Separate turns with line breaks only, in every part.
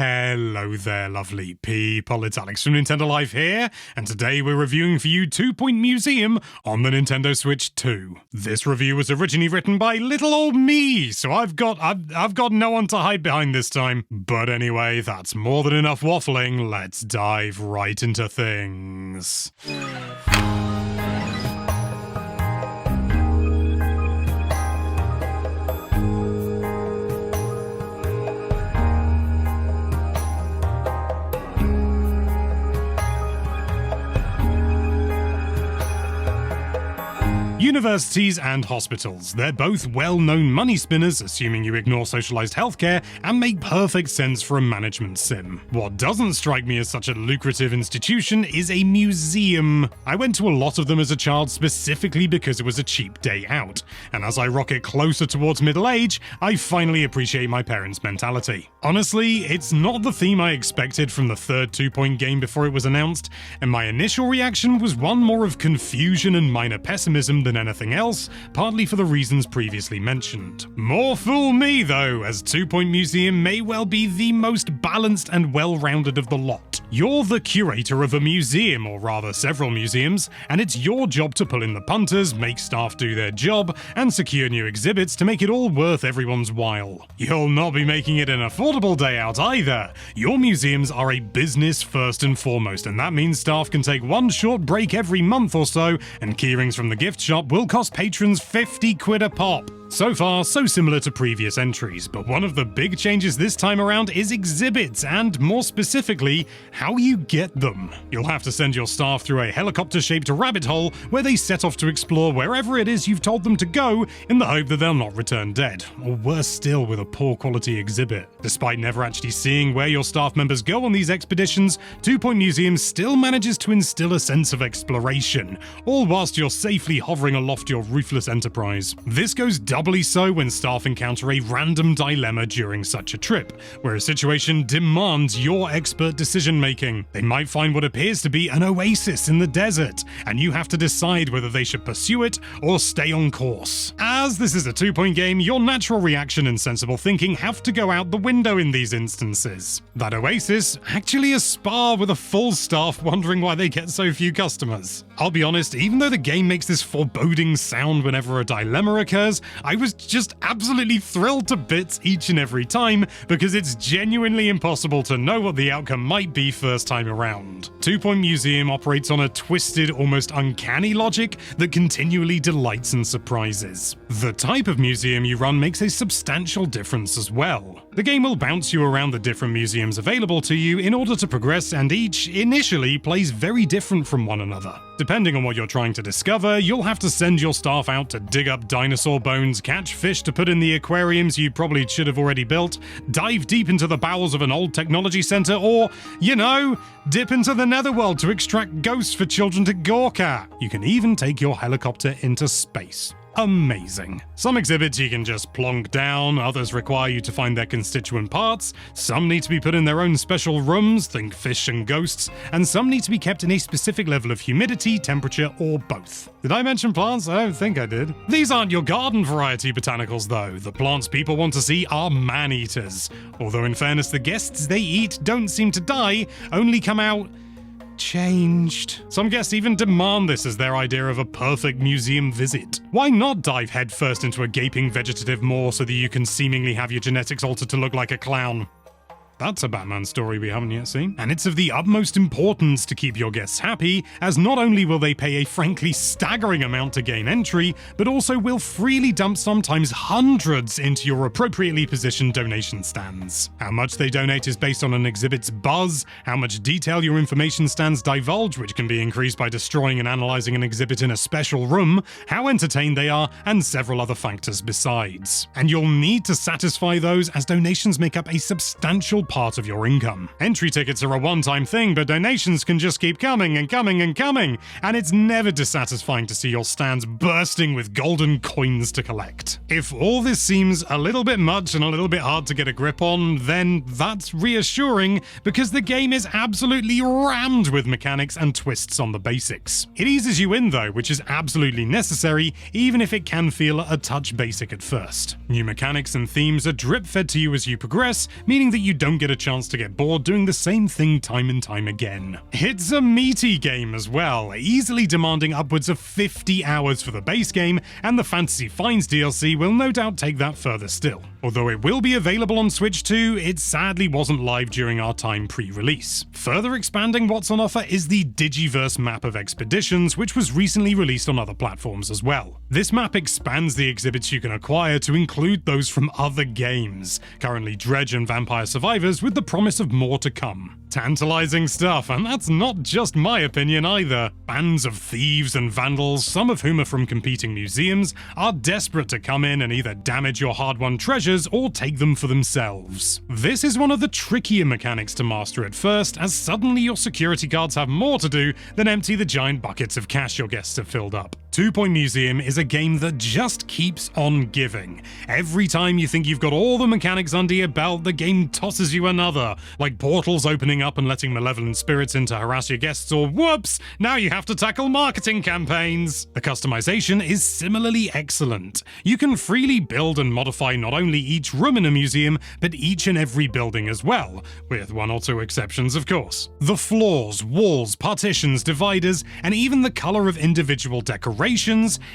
Hello there, lovely people. It's Alex from Nintendo Life here, and today we're reviewing for you 2 Point Museum on the Nintendo Switch 2. This review was originally written by little old me, so I've got no one to hide behind this time. But anyway, that's more than enough waffling. Let's dive right into things. Universities and hospitals. They're both well-known money spinners, assuming you ignore socialized healthcare, and make perfect sense for a management sim. What doesn't strike me as such a lucrative institution is a museum. I went to a lot of them as a child specifically because it was a cheap day out, and as I rocket closer towards middle age, I finally appreciate my parents' mentality. Honestly, it's not the theme I expected from the third 2 Point game before it was announced, and my initial reaction was one more of confusion and minor pessimism than anything else, partly for the reasons previously mentioned. More fool me though, as 2 Point Museum may well be the most balanced and well-rounded of the lot. You're the curator of a museum, or rather several museums, and it's your job to pull in the punters, make staff do their job, and secure new exhibits to make it all worth everyone's while. You'll not be making it an affordable day out either. Your museums are a business first and foremost, and that means staff can take one short break every month or so, and keyrings from the gift shop will cost patrons 50 quid a pop. So far, so similar to previous entries, but one of the big changes this time around is exhibits, and more specifically, how you get them. You'll have to send your staff through a helicopter-shaped rabbit hole where they set off to explore wherever it is you've told them to go in the hope that they'll not return dead, or worse still with a poor quality exhibit. Despite never actually seeing where your staff members go on these expeditions, 2 Point Museum still manages to instill a sense of exploration, all whilst you're safely hovering aloft your roofless enterprise. This goes doubly so when staff encounter a random dilemma during such a trip, where a situation demands your expert decision-making. They might find what appears to be an oasis in the desert, and you have to decide whether they should pursue it or stay on course. As this is a 2 Point game, your natural reaction and sensible thinking have to go out the window in these instances. That oasis, actually a spa with a full staff wondering why they get so few customers. I'll be honest, even though the game makes this foreboding sound whenever a dilemma occurs, I was just absolutely thrilled to bits each and every time, because it's genuinely impossible to know what the outcome might be first time around. 2 Point Museum operates on a twisted, almost uncanny logic that continually delights and surprises. The type of museum you run makes a substantial difference as well. The game will bounce you around the different museums available to you in order to progress, and each, initially, plays very different from one another. Depending on what you're trying to discover, you'll have to send your staff out to dig up dinosaur bones, catch fish to put in the aquariums you probably should have already built, dive deep into the bowels of an old technology center, or, dip into the netherworld to extract ghosts for children to gawk at. You can even take your helicopter into space. Amazing. Some exhibits you can just plonk down, others require you to find their constituent parts, some need to be put in their own special rooms, think fish and ghosts, and some need to be kept in a specific level of humidity, temperature, or both. Did I mention plants? I don't think I did. These aren't your garden variety botanicals though. The plants people want to see are man-eaters. Although in fairness, the guests they eat don't seem to die, only come out changed. Some guests even demand this as their idea of a perfect museum visit. Why not dive headfirst into a gaping vegetative maw so that you can seemingly have your genetics altered to look like a clown? That's a Batman story we haven't yet seen. And it's of the utmost importance to keep your guests happy, as not only will they pay a frankly staggering amount to gain entry, but also will freely dump sometimes hundreds into your appropriately positioned donation stands. How much they donate is based on an exhibit's buzz, how much detail your information stands divulge, which can be increased by destroying and analyzing an exhibit in a special room, how entertained they are, and several other factors besides. And you'll need to satisfy those, as donations make up a substantial part of your income. Entry tickets are a one-time thing, but donations can just keep coming and coming and coming, and it's never dissatisfying to see your stands bursting with golden coins to collect. If all this seems a little bit much and a little bit hard to get a grip on, then that's reassuring, because the game is absolutely rammed with mechanics and twists on the basics. It eases you in though, which is absolutely necessary, even if it can feel a touch basic at first. New mechanics and themes are drip-fed to you as you progress, meaning that you don't get a chance to get bored doing the same thing time and time again. It's a meaty game as well, easily demanding upwards of 50 hours for the base game, and the Fantasy Finds DLC will no doubt take that further still. Although it will be available on Switch 2, it sadly wasn't live during our time pre-release. Further expanding what's on offer is the Digiverse map of Expeditions, which was recently released on other platforms as well. This map expands the exhibits you can acquire to include those from other games, currently Dredge and Vampire Survivors, with the promise of more to come. Tantalizing stuff, and that's not just my opinion either. Bands of thieves and vandals, some of whom are from competing museums, are desperate to come in and either damage your hard-won treasures or take them for themselves. This is one of the trickier mechanics to master at first, as suddenly your security guards have more to do than empty the giant buckets of cash your guests have filled up. 2 Point Museum is a game that just keeps on giving. Every time you think you've got all the mechanics under your belt, the game tosses you another, like portals opening up and letting malevolent spirits in to harass your guests, or whoops, now you have to tackle marketing campaigns. The customization is similarly excellent. You can freely build and modify not only each room in a museum, but each and every building as well, with 1 or 2 exceptions of course. The floors, walls, partitions, dividers, and even the color of individual decorations,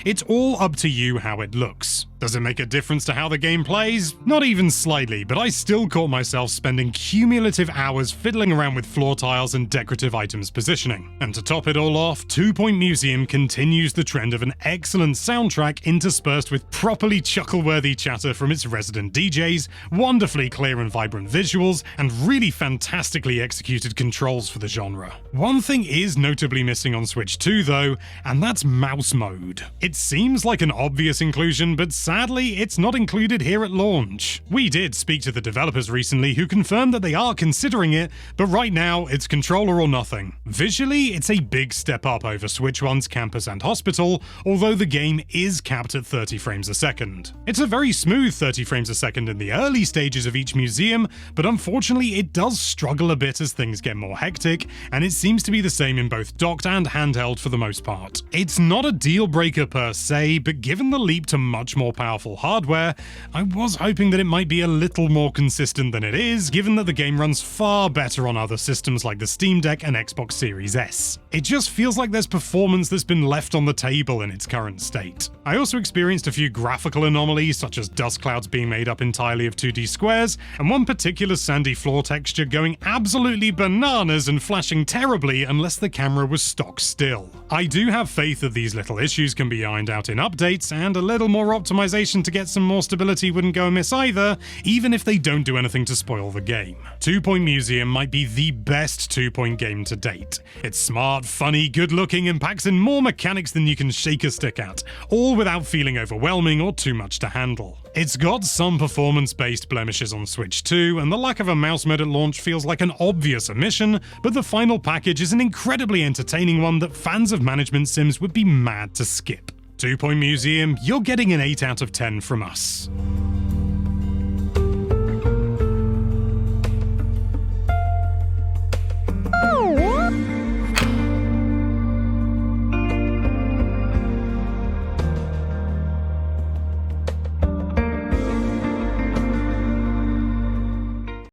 it's all up to you how it looks. Does it make a difference to how the game plays? Not even slightly, but I still caught myself spending cumulative hours fiddling around with floor tiles and decorative items positioning. And to top it all off, 2 Point Museum continues the trend of an excellent soundtrack interspersed with properly chuckle-worthy chatter from its resident DJs, wonderfully clear and vibrant visuals, and really fantastically executed controls for the genre. One thing is notably missing on Switch 2 though, and that's mouse mode. It seems like an obvious inclusion, but sadly, it's not included here at launch. We did speak to the developers recently who confirmed that they are considering it, but right now it's controller or nothing. Visually, it's a big step up over Switch 1's Campus and Hospital, although the game is capped at 30 frames a second. It's a very smooth 30 frames a second in the early stages of each museum, but unfortunately it does struggle a bit as things get more hectic, and it seems to be the same in both docked and handheld for the most part. It's not a deal breaker per se, but given the leap to much more powerful hardware, I was hoping that it might be a little more consistent than it is, given that the game runs far better on other systems like the Steam Deck and Xbox Series S. It just feels like there's performance that's been left on the table in its current state. I also experienced a few graphical anomalies, such as dust clouds being made up entirely of 2D squares, and one particular sandy floor texture going absolutely bananas and flashing terribly unless the camera was stock still. I do have faith that these little issues can be ironed out in updates, and a little more optimization to get some more stability wouldn't go amiss either, even if they don't do anything to spoil the game. 2 Point Museum might be the best 2 Point game to date. It's smart, funny, good looking, and packs in more mechanics than you can shake a stick at, all without feeling overwhelming or too much to handle. It's got some performance-based blemishes on Switch 2, and the lack of a mouse mode at launch feels like an obvious omission, but the final package is an incredibly entertaining one that fans of management sims would be mad to skip. 2 Point Museum, you're getting an 8 out of 10 from us.